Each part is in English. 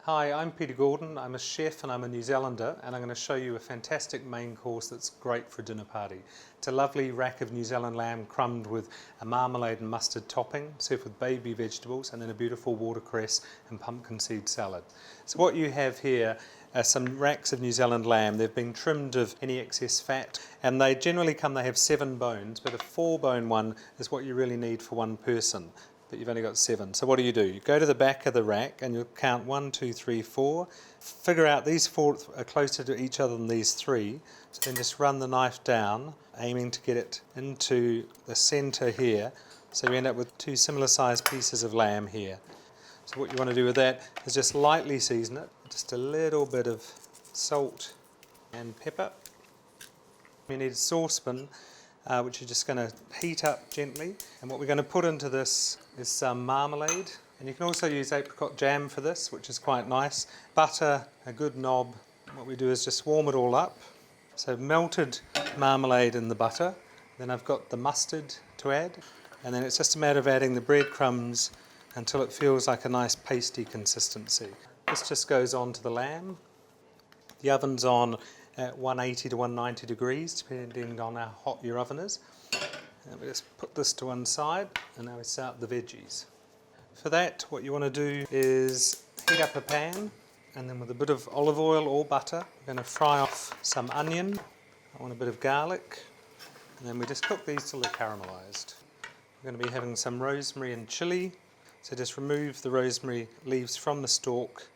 Hi, I'm Peter Gordon. I'm a chef and I'm a New Zealander, and I'm going to show you a fantastic main course that's great for a dinner party. It's a lovely rack of New Zealand lamb crumbed with a marmalade and mustard topping, served with baby vegetables, and then a beautiful watercress and pumpkin seed salad. So what you have here are some racks of New Zealand lamb. They've been trimmed of any excess fat, and they have 7 bones, but a 4-bone one is what you really need for one person. But you've only got 7. So what do? You go to the back of the rack and you'll count 1, 2, 3, 4. Figure out these 4 are closer to each other than these 3. So then just run the knife down, aiming to get it into the centre here. So you end up with 2 similar sized pieces of lamb here. So what you want to do with that is just lightly season it. Just a little bit of salt and pepper. You need a saucepan, which you're just going to heat up gently. And what we're going to put into this is some marmalade. And you can also use apricot jam for this, which is quite nice. Butter, a good knob. What we do is just warm it all up. So melted marmalade in the butter. Then I've got the mustard to add. And then it's just a matter of adding the breadcrumbs until it feels like a nice pasty consistency. This just goes on to the lamb. The oven's on at 180 to 190 degrees, depending on how hot your oven is. And we just put this to one side, and now we start the veggies. For that, what you want to do is heat up a pan, and then with a bit of olive oil or butter, we're going to fry off some onion. I want a bit of garlic, and then we just cook these till they're caramelised. We're going to be having some rosemary and chilli, so just remove the rosemary leaves from the stalk,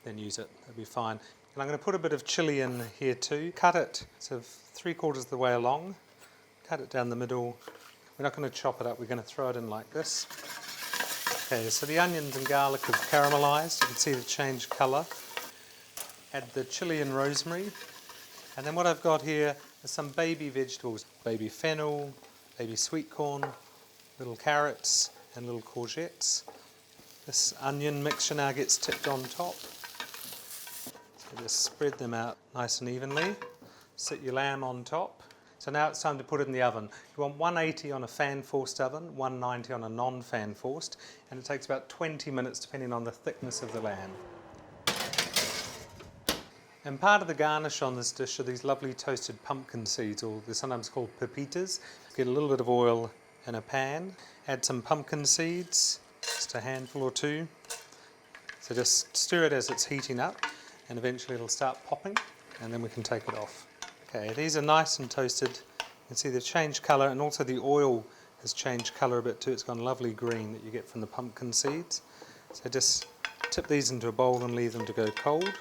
then use it, that'll be fine. And I'm going to put a bit of chilli in here too. Cut it sort of 3/4 of the way along. Cut it down the middle. We're not going to chop it up, we're going to throw it in like this. Okay, so the onions and garlic have caramelised. You can see they've changed colour. Add the chilli and rosemary. And then what I've got here is some baby vegetables. Baby fennel, baby sweetcorn, little carrots and little courgettes. This onion mixture now gets tipped on top. So just spread them out nice and evenly. Sit your lamb on top. So now it's time to put it in the oven. You want 180 on a fan-forced oven, 190 on a non-fan-forced, and it takes about 20 minutes depending on the thickness of the lamb. And part of the garnish on this dish are these lovely toasted pumpkin seeds, or they're sometimes called pepitas. Get a little bit of oil in a pan, add some pumpkin seeds, just a handful or 2. So just stir it as it's heating up, and eventually it'll start popping, and then we can take it off. Okay, these are nice and toasted. You can see they've changed colour, and also the oil has changed colour a bit too. It's gone lovely green that you get from the pumpkin seeds. So just tip these into a bowl and leave them to go cold.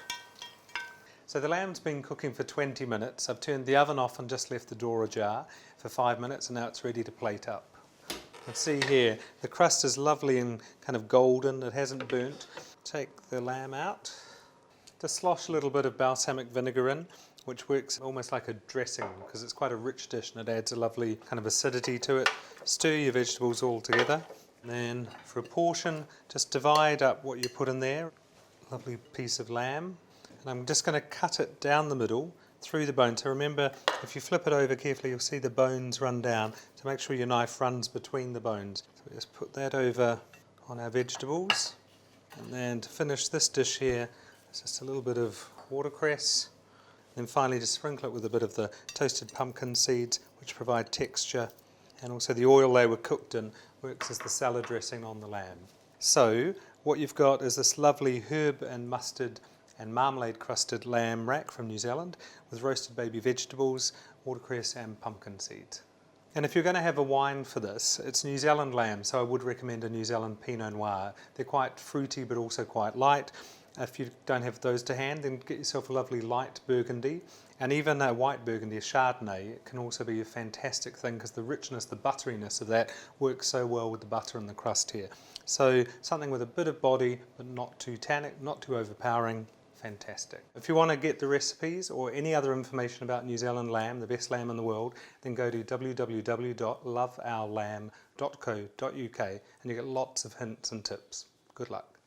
So the lamb's been cooking for 20 minutes. I've turned the oven off and just left the door ajar for 5 minutes, and now it's ready to plate up. You can see here the crust is lovely and kind of golden. It hasn't burnt. Take the lamb out. Just slosh a little bit of balsamic vinegar in, which works almost like a dressing because it's quite a rich dish and it adds a lovely kind of acidity to it. Stir your vegetables all together. And then for a portion, just divide up what you put in there. Lovely piece of lamb. And I'm just going to cut it down the middle through the bone. So remember, if you flip it over carefully, you'll see the bones run down. So make sure your knife runs between the bones. So we just put that over on our vegetables. And then to finish this dish here, it's just a little bit of watercress. Then finally just sprinkle it with a bit of the toasted pumpkin seeds, which provide texture. And also the oil they were cooked in works as the salad dressing on the lamb. So what you've got is this lovely herb and mustard and marmalade crusted lamb rack from New Zealand with roasted baby vegetables, watercress and pumpkin seeds. And if you're going to have a wine for this, it's New Zealand lamb, so I would recommend a New Zealand Pinot Noir. They're quite fruity but also quite light. If you don't have those to hand, then get yourself a lovely light burgundy. And even a white burgundy, a Chardonnay, can also be a fantastic thing because the richness, the butteriness of that works so well with the butter and the crust here. So something with a bit of body but not too tannic, not too overpowering. Fantastic. If you want to get the recipes or any other information about New Zealand lamb, the best lamb in the world, then go to www.loveourlamb.co.uk and you get lots of hints and tips. Good luck.